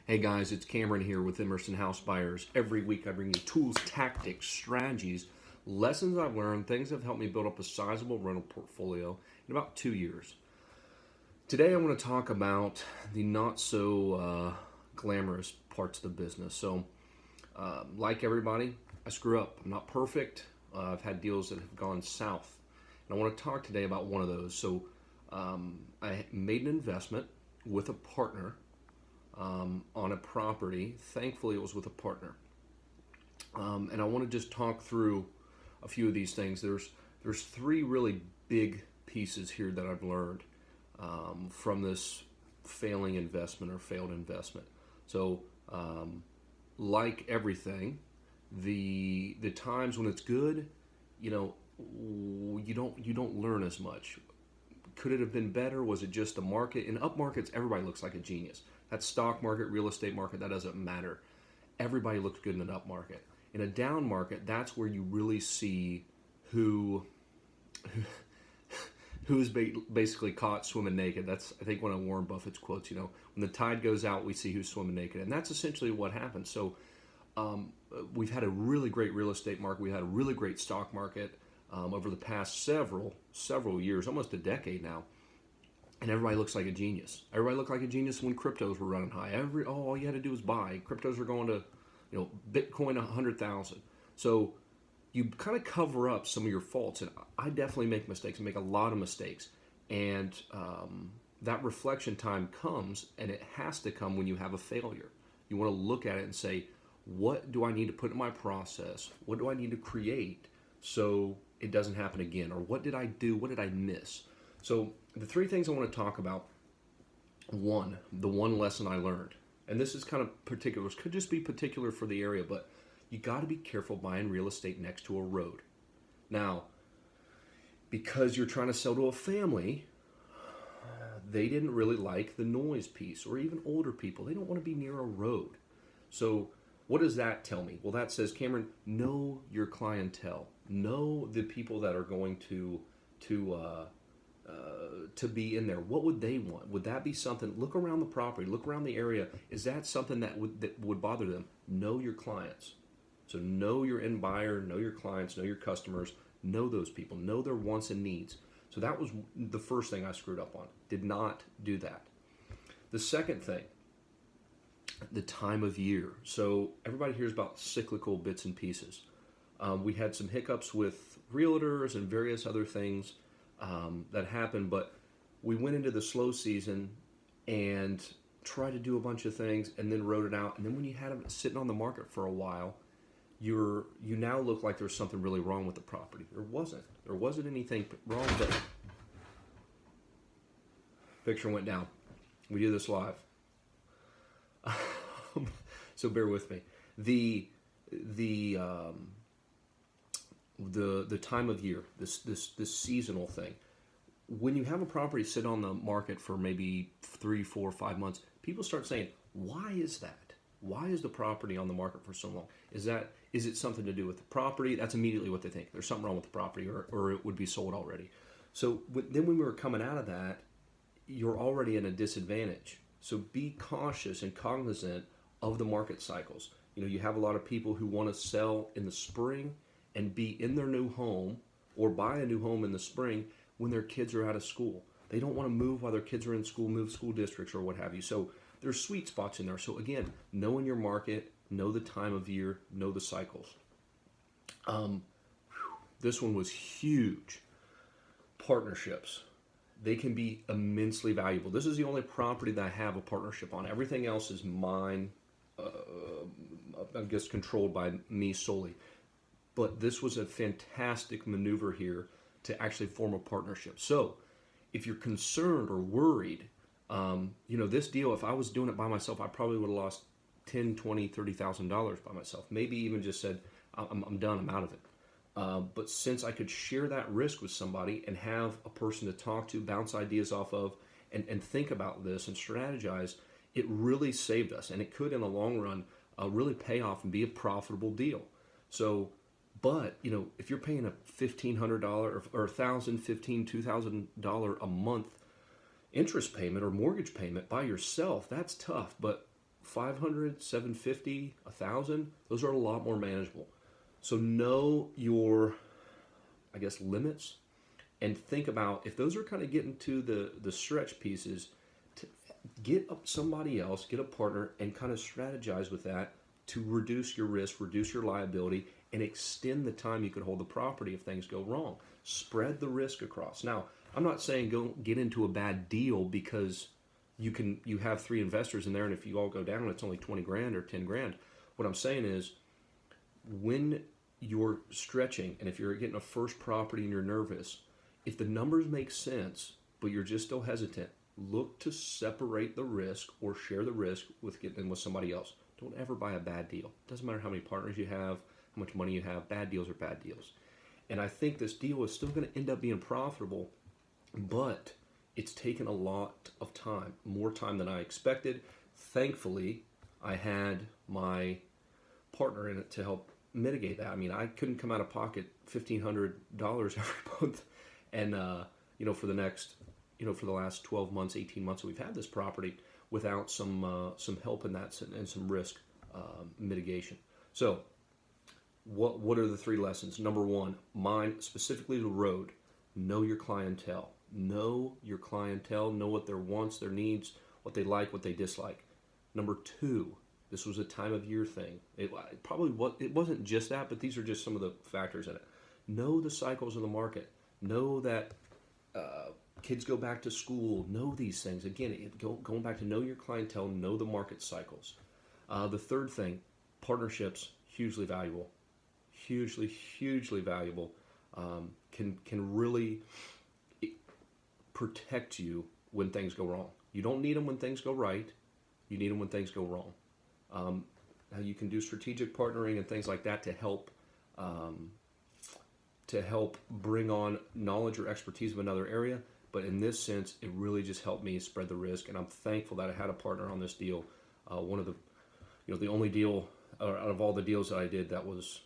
Hey guys, it's Cameron here with Emerson House Buyers. Every week I bring you tools, tactics, strategies, lessons I've learned, things that have helped me build up a sizable rental portfolio in about 2 years. Today I want to talk about the not so glamorous parts of the business. Like everybody, I screw up. I'm not perfect. I've had deals that have gone south. And I want to talk today about one of those. I made an investment with a partner on a property. Thankfully, it was with a partner, and I want to just talk through a few of these things. There's three really big pieces here that I've learned from this failing investment or failed investment. So, like everything, the times when it's good, you don't learn as much. Could it have been better? Was it just the market? In up markets, everybody looks like a genius. That stock market, real estate market, that doesn't matter. Everybody looks good in an up market. In a down market, that's where you really see who's basically caught swimming naked. That's, I think, one of Warren Buffett's quotes. When the tide goes out, we see who's swimming naked, and that's essentially what happens. So we've had a really great real estate market. We've had a really great stock market over the past several years, almost a decade now. And everybody looks like a genius. Everybody looked like a genius when cryptos were running high. All you had to do was buy. Cryptos are going to, Bitcoin 100,000. So you kind of cover up some of your faults. And I definitely make mistakes. I make a lot of mistakes. And that reflection time comes, and it has to come when you have a failure. You want to look at it and say, what do I need to put in my process? What do I need to create so it doesn't happen again? Or what did I do? What did I miss? So the three things I want to talk about. One, the one lesson I learned, and this is kind of particular, it could just be particular for the area, but you got to be careful buying real estate next to a road. Now, because you're trying to sell to a family, they didn't really like the noise piece, or even older people. They don't want to be near a road. So what does that tell me? Well, that says, Cameron, know your clientele. Know the people that are going to be in there. What would they want? Would that be something? Look around the property. Look around the area. Is that something that would bother them? Know your clients. So know your end buyer. Know your clients. Know your customers. Know those people. Know their wants and needs. So that was the first thing I screwed up on. Did not do that. The second thing, the time of year. So everybody hears about cyclical bits and pieces. We had some hiccups with realtors and various other things that happened, but we went into the slow season and tried to do a bunch of things and then wrote it out. And then when you had them sitting on the market for a while, you now look like there's something really wrong with the property. There wasn't anything wrong, but picture went down. We do this live. So bear with me. The time of year, this seasonal thing. When you have a property sit on the market for maybe 3, 4, 5 months, people start saying, "Why is that? Why is the property on the market for so long? Is it something to do with the property?" That's immediately what they think. There's something wrong with the property, or it would be sold already. So then when we were coming out of that, you're already in a disadvantage. So be cautious and cognizant of the market cycles. You have a lot of people who want to sell in the spring and be in their new home, or buy a new home in the spring when their kids are out of school. They don't want to move while their kids are in school, move school districts or what have you. So there's sweet spots in there. So again, knowing your market, know the time of year, know the cycles. This one was huge. Partnerships. They can be immensely valuable. This is the only property that I have a partnership on. Everything else is mine, I guess controlled by me solely. But this was a fantastic maneuver here to actually form a partnership. So if you're concerned or worried, this deal, if I was doing it by myself, I probably would have lost $10, $20, $30,000 by myself. Maybe even just said, I'm done, I'm out of it. But since I could share that risk with somebody and have a person to talk to, bounce ideas off of, and think about this and strategize, it really saved us. And it could, in the long run, really pay off and be a profitable deal. So, but, if you're paying a $1,500 or $1,000, $1,500, $2,000 a month interest payment or mortgage payment by yourself, that's tough. But 500, 750, 1,000, those are a lot more manageable. So know your, I guess, limits, and think about if those are kind of getting to the stretch pieces, to get up somebody else, get a partner, and kind of strategize with that to reduce your risk, reduce your liability, and extend the time you could hold the property if things go wrong. Spread the risk across. Now, I'm not saying go get into a bad deal because you have 3 investors in there, and if you all go down, it's only 20 grand or 10 grand. What I'm saying is, when you're stretching, and if you're getting a first property and you're nervous, if the numbers make sense, but you're just still hesitant, look to separate the risk or share the risk with getting in with somebody else. Don't ever buy a bad deal. Doesn't matter how many partners you have, how much money you have. Bad deals are bad deals. And I think this deal is still going to end up being profitable, but it's taken a lot of time, more time than I expected. Thankfully, I had my partner in it to help mitigate that. I mean, I couldn't come out of pocket $1,500 every month, and for the next, for the last 12 months, 18 months that we've had this property, without some help in that and some risk mitigation. So, what are the 3 lessons? Number 1, mine specifically the road. Know your clientele. Know your clientele. Know what their wants, their needs, what they like, what they dislike. Number 2, this was a time of year thing. It wasn't just that, but these are just some of the factors in it. Know the cycles of the market. Know that kids go back to school. Know these things. Again, going back to know your clientele, know the market cycles. The third thing, partnerships, hugely valuable. Hugely valuable. Can really protect you when things go wrong. You don't need them when things go right. You need them when things go wrong. You can do strategic partnering and things like that to help bring on knowledge or expertise of another area. But in this sense, it really just helped me spread the risk, and I'm thankful that I had a partner on this deal. One of the only deal out of all the deals that I did that was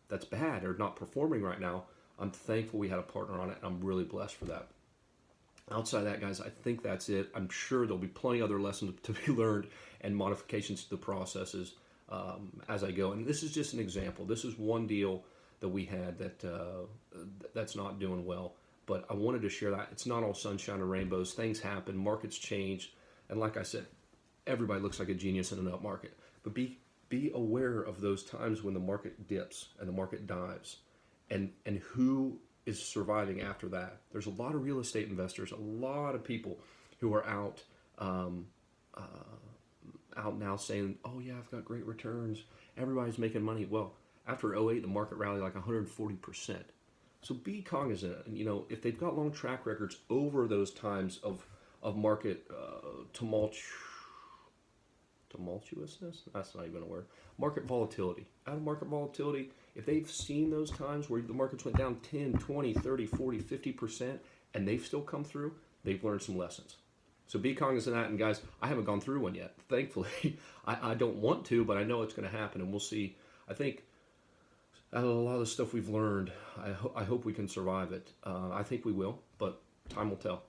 that's bad or not performing right now. I'm thankful we had a partner on it, and I'm really blessed for that. Outside of that, guys, I think that's it. I'm sure there'll be plenty other lessons to be learned and modifications to the processes as I go. And this is just an example. This is one deal that we had that's not doing well. But I wanted to share that. It's not all sunshine and rainbows. Things happen. Markets change. And like I said, everybody looks like a genius in an up market. But be aware of those times when the market dips and the market dives, and who is surviving after that. There's a lot of real estate investors, a lot of people who are out now saying, oh yeah, I've got great returns. Everybody's making money. Well, after '08, the market rallied like 140%. So be cognizant, and if they've got long track records over those times of market tumultuousness, that's not even a word, market volatility. Out of market volatility, if they've seen those times where the markets went down 10, 20, 30, 40, 50%, and they've still come through, they've learned some lessons. So be cognizant of that, and guys, I haven't gone through one yet, thankfully. I don't want to, but I know it's going to happen, and we'll see. I think out of a lot of the stuff we've learned, I hope we can survive it. I think we will, but time will tell.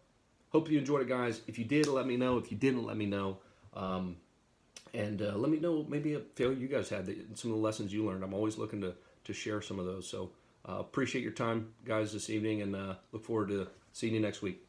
Hope you enjoyed it, guys. If you did, let me know. If you didn't, let me know. And let me know maybe a failure you guys had, some of the lessons you learned. I'm always looking to share some of those. So appreciate your time, guys, this evening, and look forward to seeing you next week.